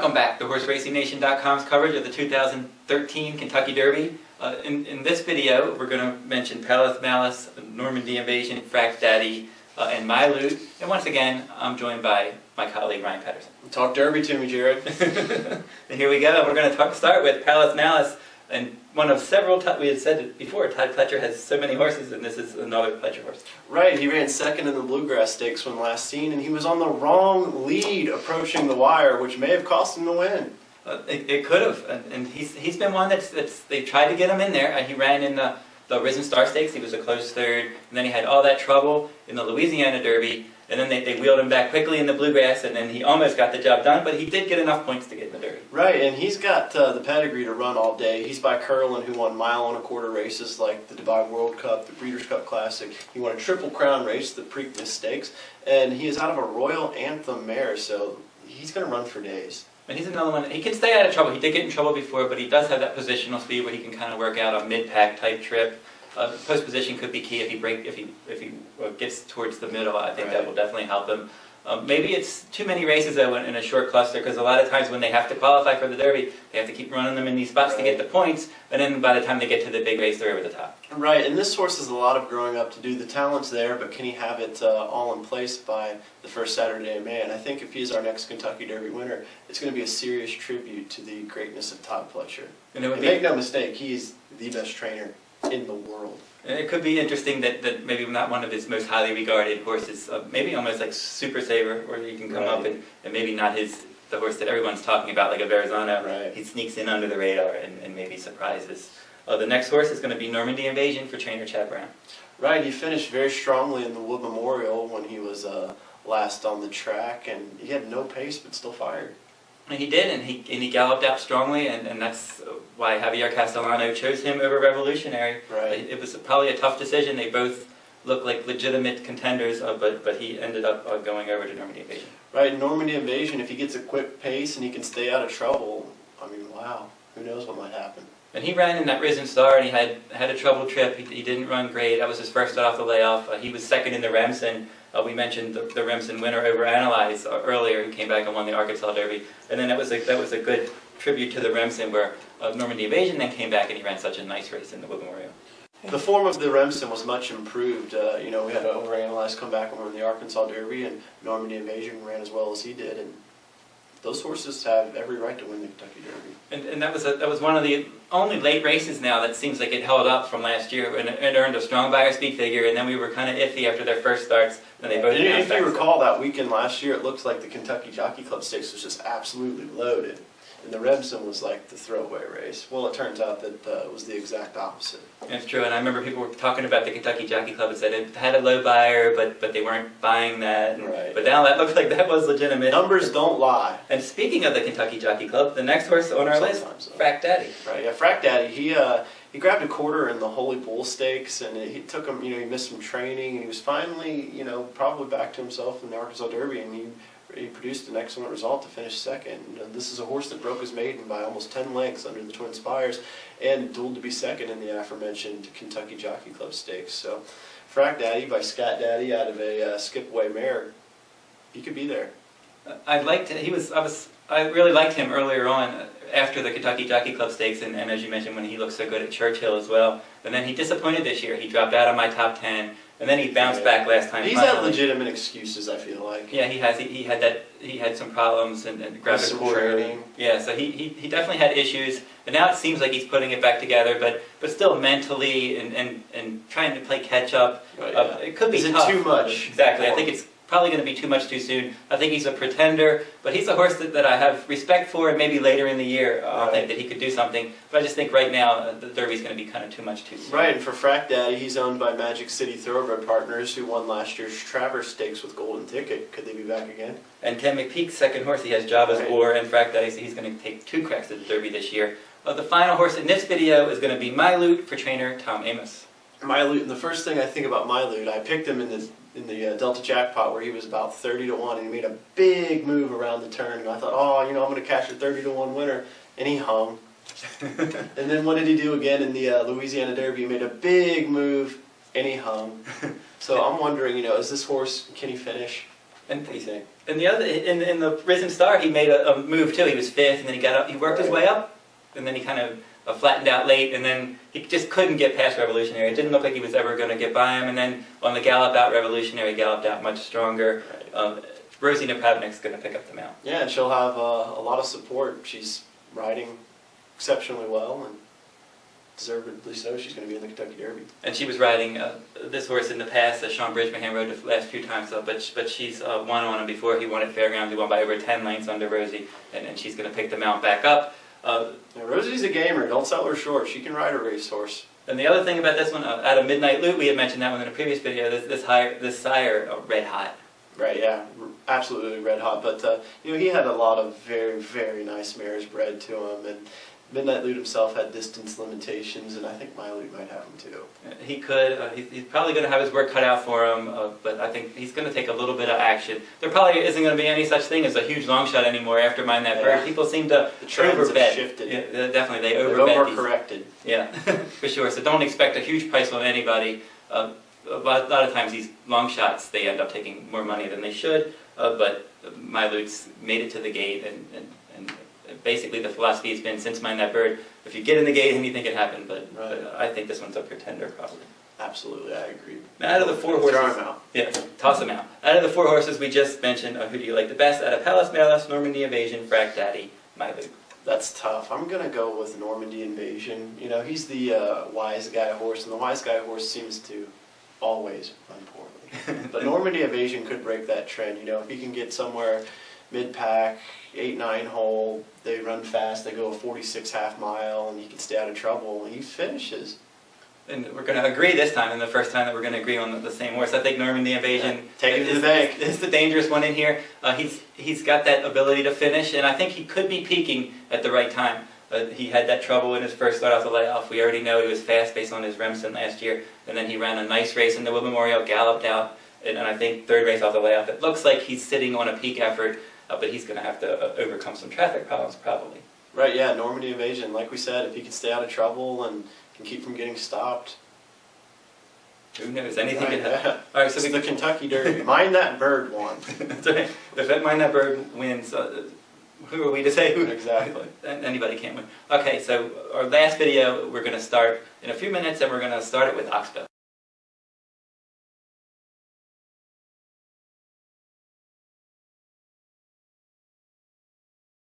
Welcome back to HorseRacingNation.com's coverage of the 2013 Kentucky Derby. In this video, we're going to mention Malice, Normandy Invasion, Frac Daddy, and Mylute. And once again, I'm joined by my colleague Ryan Pedersen. Talk Derby to me, Jared. And here we go. We're going to start with Malice, and one of several. We had said it before. Todd Pletcher has so many horses, and this is another Pletcher horse. Right. He ran second in the Bluegrass Stakes when last seen, and he was on the wrong lead approaching the wire, which may have cost him the win. It could have, and he's been one that's they tried to get him in there. He ran in the Risen Star Stakes. He was a close third, and then he had all that trouble in the Louisiana Derby, and then they wheeled him back quickly in the Bluegrass, and then he almost got the job done, but he did get enough points to get in the Derby. Right, and he's got the pedigree to run all day. He's by Curlin, who won mile-and-a-quarter races like the Dubai World Cup, the Breeders' Cup Classic. He won a Triple Crown race, the Preakness Stakes, and he is out of a Royal Anthem mare, so he's going to run for days. And he's another one. He can stay out of trouble. He did get in trouble before, but he does have that positional speed where he can kind of work out a mid-pack type trip. Post position could be key if he gets towards the middle. I think that will definitely help him. Maybe it's too many races though in a short cluster, because a lot of times when they have to qualify for the Derby, they have to keep running them in these spots to get the points, and then by the time they get to the big race, they're over the top. Right, and this horse has a lot of growing up to do. The talent's there, but can he have it all in place by the first Saturday in May? And I think if he's our next Kentucky Derby winner, it's going to be a serious tribute to the greatness of Todd Pletcher. And make no mistake, he's the best trainer in the world. And it could be interesting that maybe not one of his most highly regarded horses, maybe almost like Super Saver, where he can come up and maybe not the horse that everyone's talking about, like a Verrazano. He sneaks in under the radar and maybe surprises. The next horse is going to be Normandy Invasion for trainer Chad Brown. Right, he finished very strongly in the Wood Memorial when he was last on the track, and he had no pace but still fired. And he did, and he galloped out strongly, and that's why Javier Castellano chose him over Revolutionary. Right. It was probably a tough decision. They both looked like legitimate contenders, but he ended up going over to Normandy Invasion. Right, Normandy Invasion, if he gets a quick pace and he can stay out of trouble, I mean, wow, who knows what might happen. And he ran in that Risen Star, and he had a trouble trip. He didn't run great. That was his first start off the layoff. He was second in the Remsen. We mentioned the Remsen winner over Analyze earlier. He came back and won the Arkansas Derby. And then that was a good tribute to the Remsen, where Normandy Invasion then came back and he ran such a nice race in the Wood Memorial. The form of the Remsen was much improved. We had Overanalyze come back and win the Arkansas Derby, and Normandy Invasion ran as well as he did. And those horses have every right to win the Kentucky Derby. And that was one of the only late races now that seems like it held up from last year, and it earned a strong buyer speed figure, and then we were kind of iffy after their first starts, and they both if you recall that weekend last year, it looks like the Kentucky Jockey Club Stakes was just absolutely loaded, and the Remsen was like the throwaway race. Well, it turns out that it was the exact opposite. It's true, and I remember people were talking about the Kentucky Jockey Club and said it had a low buyer, but they weren't buying that. But now that looks like that was legitimate. Numbers don't lie. And speaking of the Kentucky Jockey Club, the next horse on our list, Frac Daddy. Right, yeah, Frac Daddy. He grabbed a quarter in the Holy Bull Stakes, and it took him. He missed some training, and he was finally, probably back to himself in the Arkansas Derby, and he produced an excellent result to finish second. This is a horse that broke his maiden by almost 10 lengths under the Twin Spires, and dueled to be second in the aforementioned Kentucky Jockey Club Stakes. So, Frac Daddy by Scat Daddy out of a skip-away mare, he could be there. I really liked him earlier on after the Kentucky Jockey Club Stakes, and as you mentioned, when he looked so good at Churchill as well. And then he disappointed this year. He dropped out of my top 10. And then he bounced back last time. He's had legitimate excuses, I feel like. Yeah, he has. He had some problems and grabbed a quarter. Yeah, so he definitely had issues. But now it seems like he's putting it back together. But still mentally and trying to play catch up. It could be tough. Too much? Exactly. I think it's probably going to be too much too soon. I think he's a pretender, but he's a horse that I have respect for, and maybe later in the year I'll think that he could do something. But I just think right now the Derby's going to be kind of too much too soon. Right, and for Frac Daddy, he's owned by Magic City Thoroughbred Partners, who won last year's Travers Stakes with Golden Ticket. Could they be back again? And Ken McPeak's second horse, he has Java's War and Frac Daddy, so he's going to take 2 cracks at the Derby this year. The final horse in this video is going to be Mylute for trainer Tom Amos. Mylute, and the first thing I think about Mylute, I picked him in the Delta Jackpot where he was about 30-1, and he made a big move around the turn, and I thought, I'm going to cash a 30-1 winner, and he hung. And then what did he do again in the Louisiana Derby? He made a big move, and he hung. So I'm wondering, is this horse, can he finish? And And the other, in the Risen Star, he made a move too. He was fifth, and then he got up. He worked his way up, and then he kind of flattened out late, and then he just couldn't get past Revolutionary. It didn't look like he was ever going to get by him. And then on the gallop out, Revolutionary galloped out much stronger. Rosie Napravnik's going to pick up the mount. Yeah, and she'll have a lot of support. She's riding exceptionally well, and deservedly so. She's going to be in the Kentucky Derby. And she was riding this horse in the past that Sean Bridgman rode the last few times, but she's won on him before. He won at Fairgrounds. He won by over 10 lengths under Rosie, and she's going to pick the mount back up. Now, Rosie's a gamer. Don't sell her short. She can ride a racehorse. And the other thing about this one, out of Midnight Loot, we had mentioned that one in a previous video. This sire, red hot. Right, yeah, absolutely red hot. But he had a lot of very, very nice mares bred to him, and Midnight Loot himself had distance limitations, and I think Mylute might have them too. He could. He's probably going to have his work cut out for him, but I think he's going to take a little bit of action. There probably isn't going to be any such thing as a huge long shot anymore after Mind That Bird. People seem to the trends overbet. have shifted. Yeah, definitely, they overbet. They've overcorrected. Yeah, for sure. So don't expect a huge price on anybody. A lot of times these long shots, they end up taking more money than they should, but Mylute's made it to the gate, and basically the philosophy has been, since Mind That Bird, if you get in the gate, anything can happen, but I think this one's a pretender probably. Absolutely, I agree. Now, out of the four horses, throw him out. Yeah, toss them out. Out of the four horses we just mentioned, who do you like the best? Out of Palace, Malice, Normandy Invasion, Frac Daddy, Mylute. That's tough. I'm going to go with Normandy Invasion. He's the wise guy horse, and the wise guy horse seems to always run poorly. But Normandy Invasion could break that trend. If he can get somewhere mid-pack, 8-9 hole, they run fast, they go a 46 half mile, and he can stay out of trouble, and he finishes. And we're going to agree this time, and the first time that we're going to agree on the same horse. I think Normandy Invasion take it to the bank. Is the dangerous one in here. He's got that ability to finish, and I think he could be peaking at the right time. He had that trouble in his first start off the layoff. We already know he was fast based on his Remsen last year, and then he ran a nice race in the Wood Memorial, galloped out, and I think third race off the layoff. It looks like he's sitting on a peak effort, but he's going to have to overcome some traffic problems probably. Right, yeah, Normandy Invasion. Like we said, if he can stay out of trouble and can keep from getting stopped. Who knows? Anything can happen. Yeah. All right, so it's the Kentucky Derby. Mind That Bird won. That's right. If Mind That Bird wins, who are we to say who? Exactly. Anybody can't win. Okay, so our last video we're going to start in a few minutes, and we're going to start it with Oxbow.